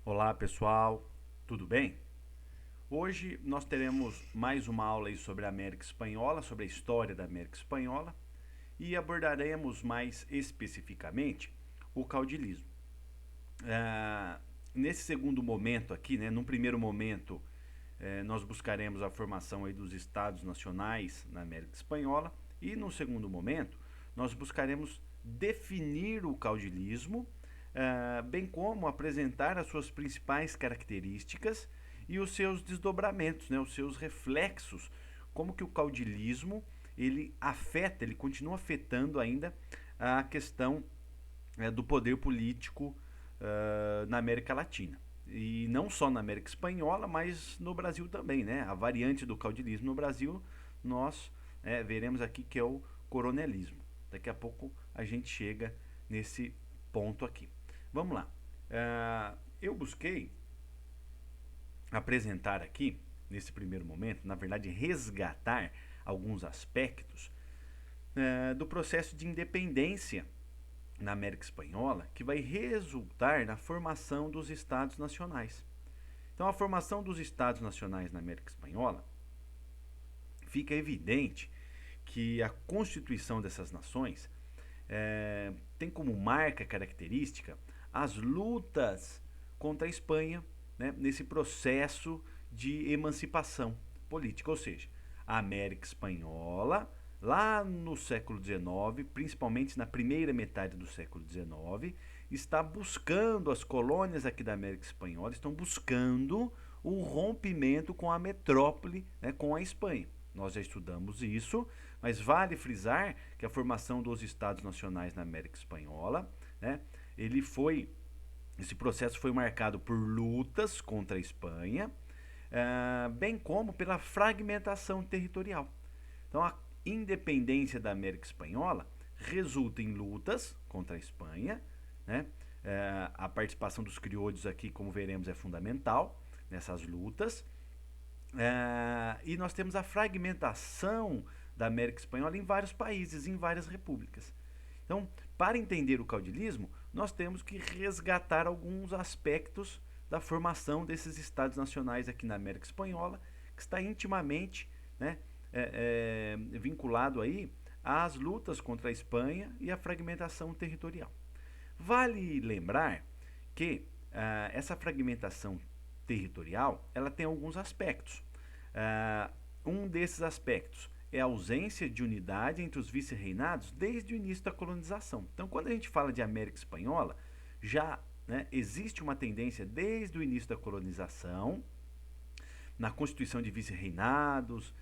Olá pessoal, tudo bem? Hoje nós teremos mais uma aula aí sobre a América Espanhola, sobre a história da América Espanhola e abordaremos mais especificamente o caudilismo. Ah, Nesse segundo momento aqui, num primeiro momento, nós buscaremos a formação aí dos estados nacionais na América Espanhola e no segundo momento nós buscaremos definir o caudilismo, bem como apresentar as suas principais características e os seus desdobramentos, os seus reflexos, como que o caudilismo ele continua afetando ainda a questão do poder político na América Latina. E não só na América Espanhola, mas no Brasil também, né? A variante do caudilismo no Brasil, nós veremos aqui que é o coronelismo. Daqui a pouco a gente chega nesse ponto aqui. Vamos lá. Eu busquei apresentar aqui, nesse primeiro momento, na verdade, resgatar alguns aspectos do processo de independência na América Espanhola, que vai resultar na formação dos Estados Nacionais. Então, a formação dos Estados Nacionais na América Espanhola fica evidente que a constituição dessas nações tem como marca característica as lutas contra a Espanha, nesse processo de emancipação política, ou seja, a América Espanhola lá no século XIX, principalmente na primeira metade do século XIX, está buscando, as colônias aqui da América Espanhola estão buscando o rompimento com a metrópole, com a Espanha. Nós já estudamos isso, mas vale frisar que a formação dos Estados Nacionais na América Espanhola, ele foi, esse processo foi marcado por lutas contra a Espanha, bem como pela fragmentação territorial. Então, a independência da América Espanhola resulta em lutas contra a Espanha, a participação dos crioulos aqui, como veremos, é fundamental nessas lutas. E nós temos a fragmentação da América Espanhola em vários países, em várias repúblicas. Então, para entender o caudilismo, nós temos que resgatar alguns aspectos da formação desses estados nacionais aqui na América Espanhola, que está intimamente vinculado aí às lutas contra a Espanha e à fragmentação territorial. Vale lembrar que essa fragmentação territorial ela tem alguns aspectos. Um desses aspectos é a ausência de unidade entre os vice-reinados desde o início da colonização. Então, quando a gente fala de América Espanhola, já existe uma tendência desde o início da colonização, na constituição de vice-reinados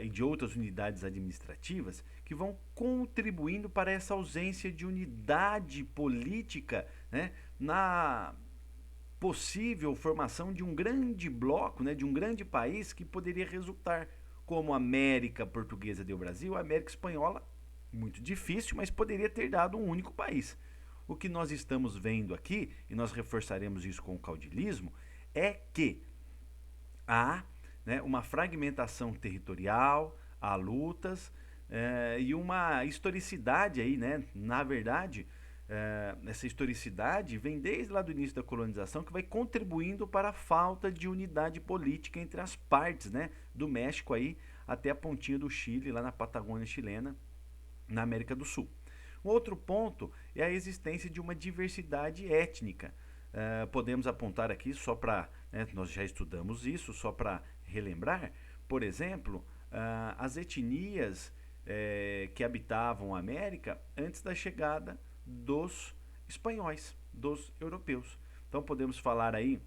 e de outras unidades administrativas, que vão contribuindo para essa ausência de unidade política, na possível formação de um grande bloco, de um grande país que poderia resultar como a América Portuguesa deu Brasil, a América Espanhola, muito difícil, mas poderia ter dado um único país. O que nós estamos vendo aqui, e nós reforçaremos isso com o caudilismo, é que há uma fragmentação territorial, há lutas e uma historicidade aí, na verdade, essa historicidade vem desde lá do início da colonização, que vai contribuindo para a falta de unidade política entre as partes, do México aí até a pontinha do Chile, lá na Patagônia chilena, na América do Sul. Um outro ponto é a existência de uma diversidade étnica. Podemos apontar aqui só para, nós já estudamos isso, só para relembrar, por exemplo, as etnias que habitavam a América antes da chegada dos espanhóis, dos europeus. Então podemos falar aí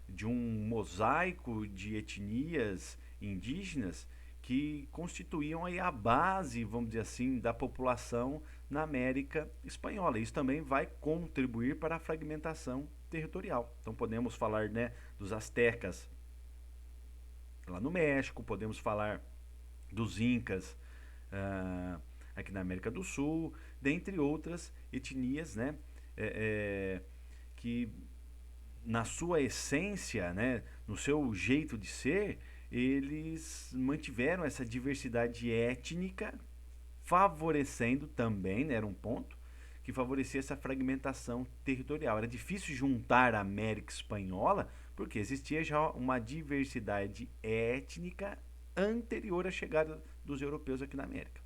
de um mosaico de etnias indígenas que constituíam aí a base, vamos dizer assim, da população na América Espanhola. Isso também vai contribuir para a fragmentação territorial. Então podemos falar dos astecas lá no México, podemos falar dos incas aqui na América do Sul, dentre outras etnias, que na sua essência, no seu jeito de ser, eles mantiveram essa diversidade étnica, favorecendo também, era um ponto, que favorecia essa fragmentação territorial. Era difícil juntar a América Espanhola, porque existia já uma diversidade étnica anterior à chegada dos europeus aqui na América.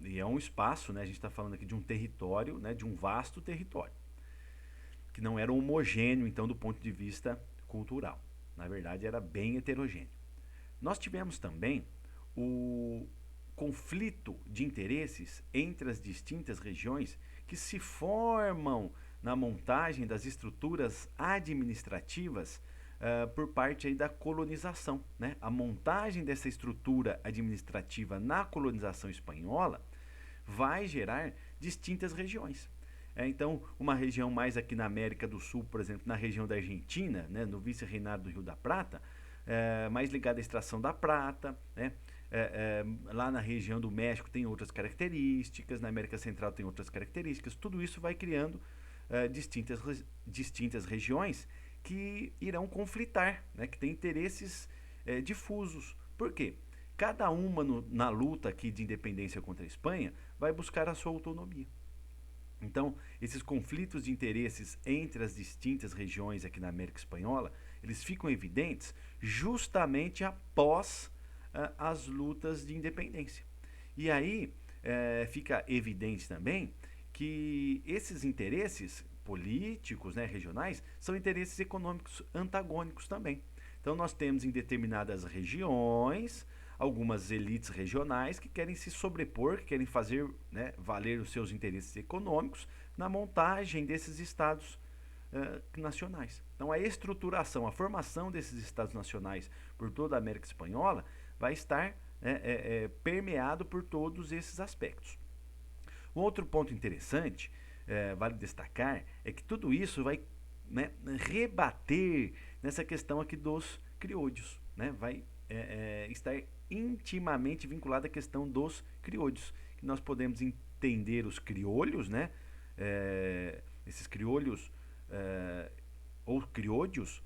E é um espaço, né, a gente está falando aqui de um território, né, de um vasto território, que não era homogêneo, então, do ponto de vista cultural. Na verdade, era bem heterogêneo. Nós tivemos também o conflito de interesses entre as distintas regiões que se formam na montagem das estruturas administrativas por parte aí da colonização, né? A montagem dessa estrutura administrativa na colonização espanhola vai gerar distintas regiões. Então, uma região mais aqui na América do Sul, por exemplo, na região da Argentina, né, no vice-reinado do Rio da Prata, mais ligada à extração da prata, né? Lá na região do México tem outras características, na América Central tem outras características, tudo isso vai criando distintas regiões que irão conflitar, né, que têm interesses difusos. Por quê? Cada uma na luta aqui de independência contra a Espanha vai buscar a sua autonomia. Então, esses conflitos de interesses entre as distintas regiões aqui na América Espanhola, eles ficam evidentes justamente após as lutas de independência. E aí fica evidente também que esses interesses políticos, né, regionais, são interesses econômicos antagônicos também. Então nós temos em determinadas regiões algumas elites regionais que querem se sobrepor, que querem fazer, né, valer os seus interesses econômicos na montagem desses estados nacionais. Então a estruturação, a formação desses estados nacionais por toda a América Espanhola vai estar permeado por todos esses aspectos. Um outro ponto interessante, vale destacar, é que tudo isso vai, né, rebater nessa questão aqui dos criolhos, né? Vai estar intimamente vinculada à questão dos criolhos, que nós podemos entender os criolhos, né? Esses criolhos ou criolhos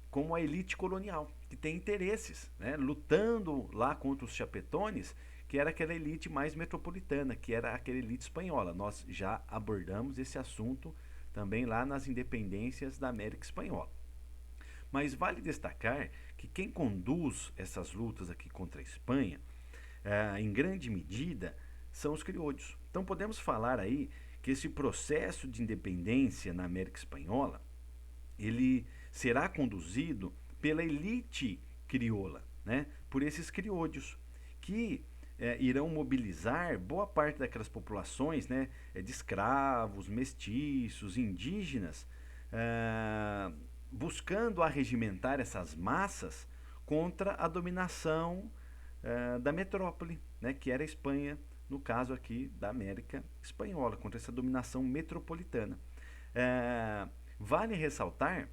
como a elite colonial, que tem interesses, né, lutando lá contra os chapetones, que era aquela elite mais metropolitana, que era aquela elite espanhola. Nós já abordamos esse assunto também lá nas independências da América Espanhola. Mas vale destacar que quem conduz essas lutas aqui contra a Espanha, em grande medida, são os criolhos. Então podemos falar aí que esse processo de independência na América Espanhola, ele será conduzido pela elite crioula, né? Por esses criolhos, que irão mobilizar boa parte daquelas populações, né, de escravos, mestiços, indígenas, buscando arregimentar essas massas contra a dominação da metrópole, né, que era a Espanha, no caso aqui da América Espanhola, contra essa dominação metropolitana. Vale ressaltar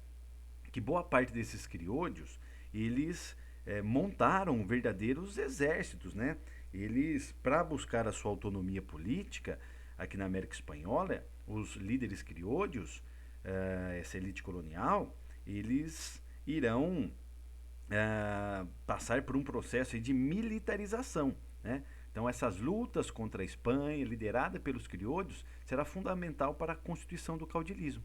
que boa parte desses criolhos, eles montaram verdadeiros exércitos, né? Eles, para buscar a sua autonomia política aqui na América Espanhola, os líderes criolhos, essa elite colonial, eles irão passar por um processo de militarização, né? Então essas lutas contra a Espanha, liderada pelos criolhos, será fundamental para a constituição do caudilismo.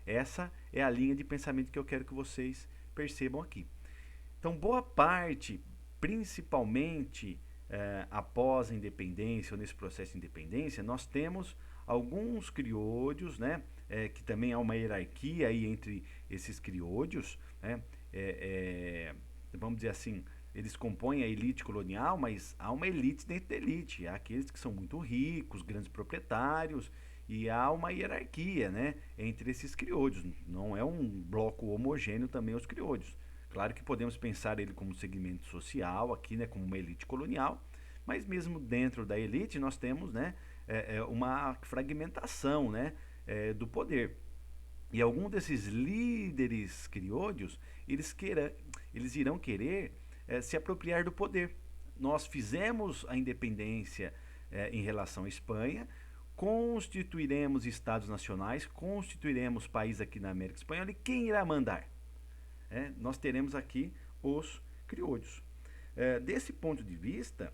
Essa é a linha de pensamento que eu quero que vocês percebam aqui. Então, boa parte, principalmente após a independência, ou nesse processo de independência, nós temos alguns criolhos, né, que também há uma hierarquia aí entre esses criolhos, né, vamos dizer assim, eles compõem a elite colonial, mas há uma elite dentro da elite, há aqueles que são muito ricos, grandes proprietários, e há uma hierarquia, né, entre esses criolhos. Não é um bloco homogêneo também os criolhos. Claro que podemos pensar ele como segmento social aqui, né, como uma elite colonial, mas mesmo dentro da elite nós temos, né, uma fragmentação, né, do poder. E algum desses líderes criolhos, eles irão querer se apropriar do poder. Nós fizemos a independência em relação à Espanha, constituiremos estados nacionais, constituiremos país aqui na América Espanhola, e quem irá mandar? Nós teremos aqui os criolhos. Desse ponto de vista,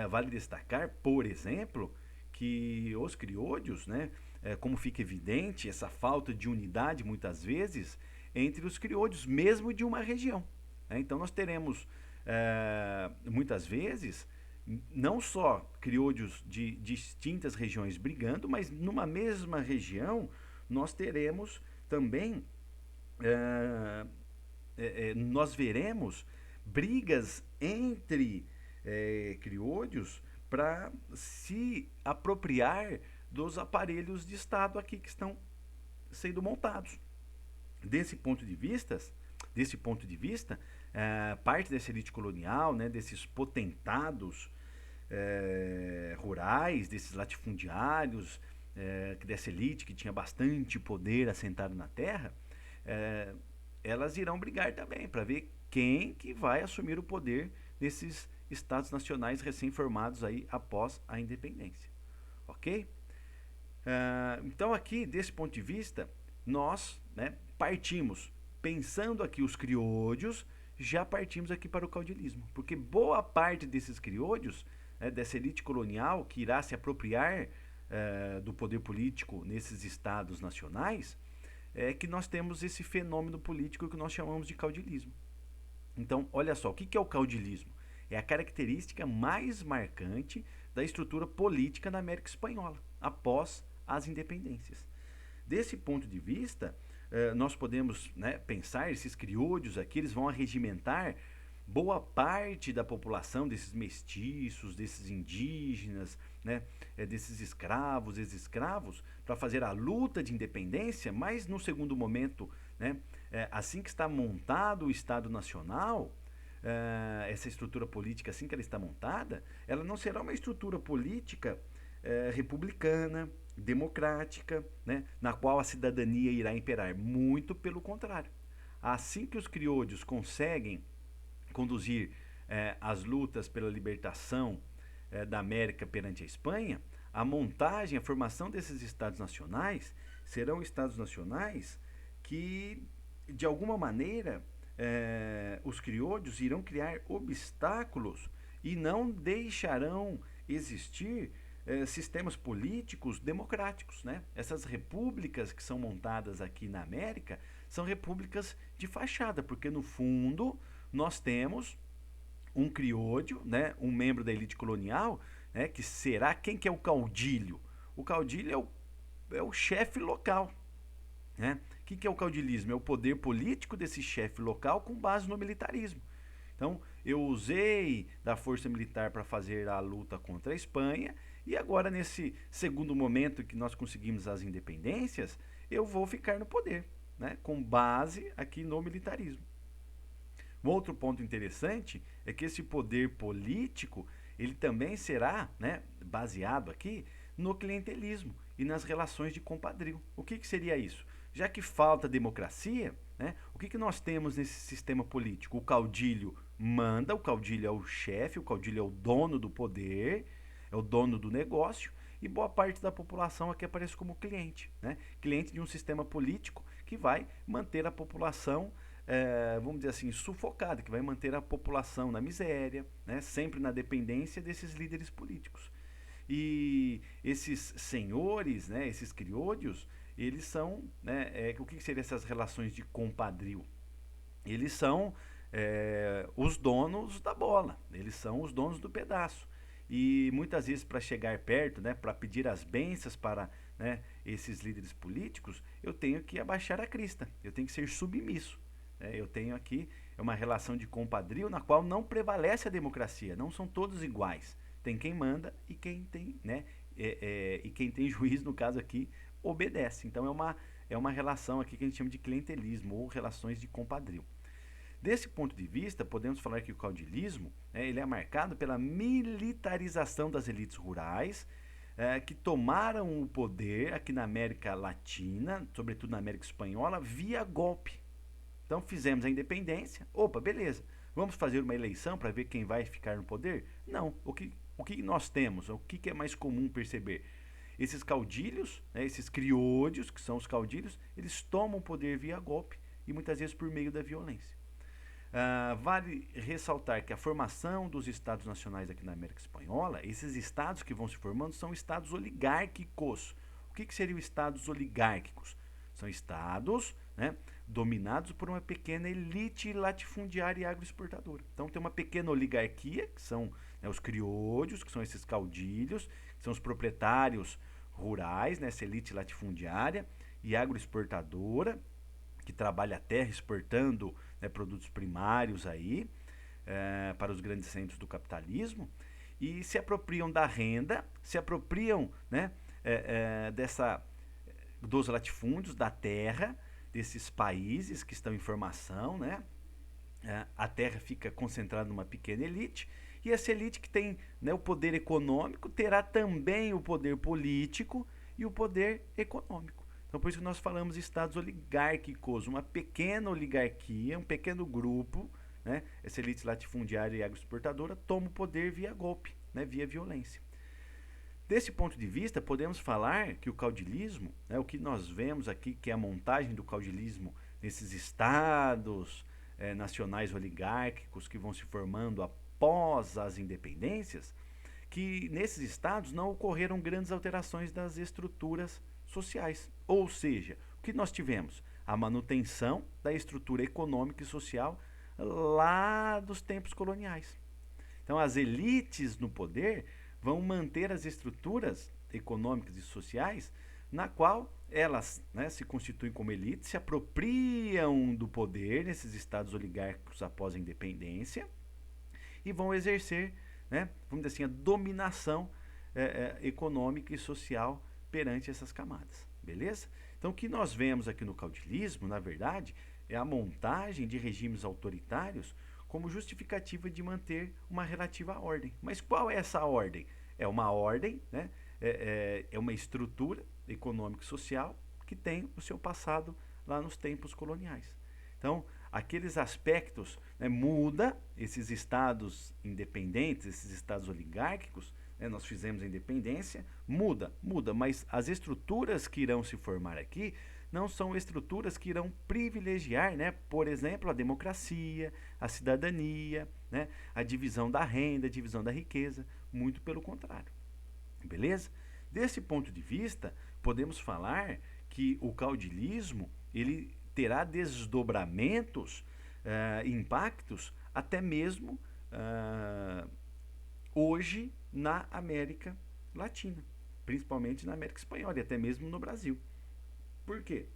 vale destacar, por exemplo, que os crioudos, né, como fica evidente, essa falta de unidade muitas vezes entre os crioudos, mesmo de uma região. Né? Então nós teremos muitas vezes não só crioudos de distintas regiões brigando, mas numa mesma região nós teremos também, nós veremos brigas entre crioudos para se apropriar dos aparelhos de Estado aqui que estão sendo montados. Desse ponto de vista, parte dessa elite colonial, né, desses potentados rurais, desses latifundiários, dessa elite que tinha bastante poder assentado na terra, elas irão brigar também para ver quem que vai assumir o poder nesses estados nacionais recém-formados aí após a independência. Ok? Então aqui, desse ponto de vista, nós, né, partimos, pensando aqui os crioudos, já partimos aqui para o caudilismo, porque boa parte desses crioudos, dessa elite colonial que irá se apropriar do poder político nesses estados nacionais, é que nós temos esse fenômeno político que nós chamamos de caudilismo. Então, olha só, o que é o caudilismo? É a característica mais marcante da estrutura política na América Espanhola, após as independências. Desse ponto de vista, nós podemos, né, pensar, esses crioudos aqui, eles vão arregimentar boa parte da população, desses mestiços, desses indígenas, né, desses escravos, ex-escravos, para fazer a luta de independência, mas no segundo momento, né, assim que está montado o Estado Nacional, essa estrutura política, assim que ela está montada, ela não será uma estrutura política republicana, democrática, né, na qual a cidadania irá imperar. Muito pelo contrário. Assim que os crioudos conseguem conduzir as lutas pela libertação da América perante a Espanha, a montagem, a formação desses estados nacionais serão estados nacionais que, de alguma maneira, os crioudos irão criar obstáculos e não deixarão existir sistemas políticos democráticos, né? Essas repúblicas que são montadas aqui na América são repúblicas de fachada, porque no fundo nós temos um crioudo, né, um membro da elite colonial, né, que será quem que é o caudilho? O caudilho é o chefe local, né? O que é o caudilismo? É o poder político desse chefe local com base no militarismo. Então, eu usei da força militar para fazer a luta contra a Espanha e agora, nesse segundo momento que nós conseguimos as independências, eu vou ficar no poder, né, com base aqui no militarismo. Um outro ponto interessante é que esse poder político, ele também será, né, baseado aqui no clientelismo e nas relações de compadrio. O que seria isso? Já que falta democracia, né, o que nós temos nesse sistema político? O caudilho manda, o caudilho é o chefe, o caudilho é o dono do poder, é o dono do negócio, e boa parte da população aqui aparece como cliente, né? Cliente de um sistema político que vai manter a população, vamos dizer assim, sufocada, que vai manter a população na miséria, né? Sempre na dependência desses líderes políticos. E esses senhores, né, esses crioudos, eles são, né, o que seriam essas relações de compadrio? Eles são os donos da bola, eles são os donos do pedaço. E muitas vezes, para chegar perto, né, para pedir as bênçãos para, né, esses líderes políticos, eu tenho que abaixar a crista, eu tenho que ser submisso. Eu tenho aqui uma relação de compadrio na qual não prevalece a democracia, não são todos iguais. Tem quem manda e quem tem, né, e quem tem juízo, no caso aqui, obedece. Então é uma relação aqui que a gente chama de clientelismo ou relações de compadrio. Desse ponto de vista, podemos falar que o caudilismo, ele é marcado pela militarização das elites rurais, que tomaram o poder aqui na América Latina, sobretudo na América Espanhola, via golpe. Então fizemos a independência, opa, beleza, vamos fazer uma eleição para ver quem vai ficar no poder? Não, o que nós temos, o que é mais comum perceber? Esses caudilhos, né, esses crioudos, que são os caudilhos, eles tomam o poder via golpe e muitas vezes por meio da violência. Vale ressaltar que a formação dos estados nacionais aqui na América Espanhola, esses estados que vão se formando são estados oligárquicos. O que seriam estados oligárquicos? São estados, né, dominados por uma pequena elite latifundiária e agroexportadora. Então tem uma pequena oligarquia, que são, né, os criollos, que são esses caudilhos, que são os proprietários rurais, né, essa elite latifundiária e agroexportadora, que trabalha a terra exportando, né, produtos primários aí, para os grandes centros do capitalismo, e se apropriam da renda, se apropriam, né, dos latifúndios, da terra, desses países que estão em formação, né? A terra fica concentrada numa pequena elite, e essa elite que tem, né, o poder econômico terá também o poder político e o poder econômico. Então, por isso que nós falamos de estados oligárquicos, uma pequena oligarquia, um pequeno grupo, né, essa elite latifundiária e agroexportadora toma o poder via golpe, né, via violência. Desse ponto de vista, podemos falar que o caudilismo, né, o que nós vemos aqui, que é a montagem do caudilismo nesses estados nacionais oligárquicos que vão se formando após as independências, que nesses estados não ocorreram grandes alterações das estruturas sociais. Ou seja, o que nós tivemos? A manutenção da estrutura econômica e social lá dos tempos coloniais. Então, as elites no poder vão manter as estruturas econômicas e sociais na qual elas, né, se constituem como elite, se apropriam do poder nesses estados oligárquicos após a independência e vão exercer, né, vamos dizer assim, a dominação econômica e social perante essas camadas, beleza? Então, o que nós vemos aqui no caudilismo, na verdade, é a montagem de regimes autoritários como justificativa de manter uma relativa ordem. Mas qual é essa ordem? É uma ordem, né? É uma estrutura econômica e social que tem o seu passado lá nos tempos coloniais. Então, aqueles aspectos, né, muda esses estados independentes, esses estados oligárquicos, né, nós fizemos a independência, muda, mas as estruturas que irão se formar aqui não são estruturas que irão privilegiar, né, por exemplo, a democracia, a cidadania, né, a divisão da renda, a divisão da riqueza, muito pelo contrário. Beleza? Desse ponto de vista, podemos falar que o caudilismo ele terá desdobramentos, impactos, até mesmo hoje na América Latina, principalmente na América Espanhola e até mesmo no Brasil. Por quê?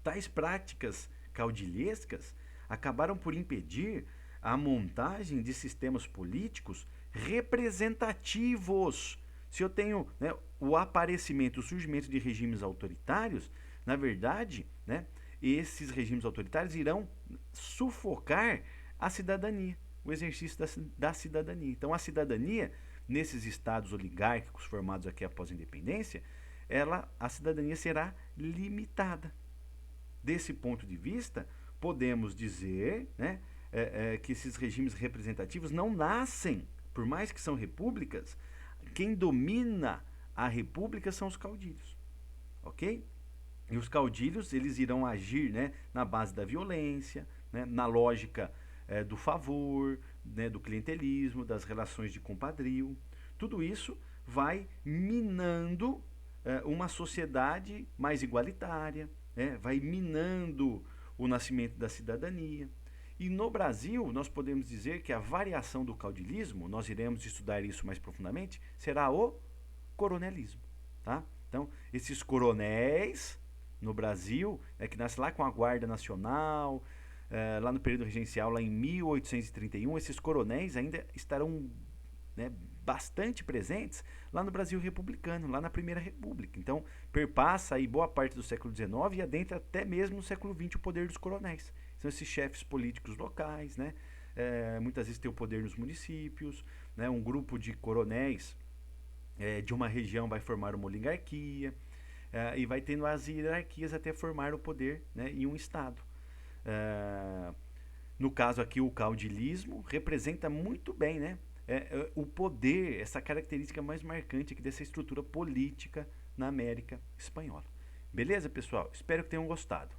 Tais práticas caudilhescas acabaram por impedir a montagem de sistemas políticos representativos. Se eu tenho, né, o aparecimento, o surgimento de regimes autoritários, na verdade, né, esses regimes autoritários irão sufocar a cidadania, o exercício da cidadania. Então, a cidadania, nesses estados oligárquicos formados aqui após a independência, a cidadania será limitada. Desse ponto de vista, podemos dizer, né, que esses regimes representativos não nascem, por mais que são repúblicas, quem domina a república são os caudilhos, ok? E os caudilhos, eles irão agir, né, na base da violência, né, na lógica do favor, né, do clientelismo, das relações de compadrio. Tudo isso vai minando uma sociedade mais igualitária, né, vai minando o nascimento da cidadania. E no Brasil, nós podemos dizer que a variação do caudilismo, nós iremos estudar isso mais profundamente, será o coronelismo. Tá? Então, esses coronéis no Brasil, que nasce lá com a Guarda Nacional, lá no período regencial, lá em 1831, esses coronéis ainda estarão, né, bastante presentes lá no Brasil republicano, lá na Primeira República. Então, perpassa aí boa parte do século XIX e adentra até mesmo no século XX o poder dos coronéis. São esses chefes políticos locais, né? Muitas vezes tem o poder nos municípios, né? Um grupo de coronéis de uma região vai formar uma oligarquia e vai tendo as hierarquias até formar o poder, né, em um estado. No caso aqui, o caudilismo representa muito bem, né, o poder, essa característica mais marcante aqui dessa estrutura política na América Espanhola. Beleza, pessoal? Espero que tenham gostado.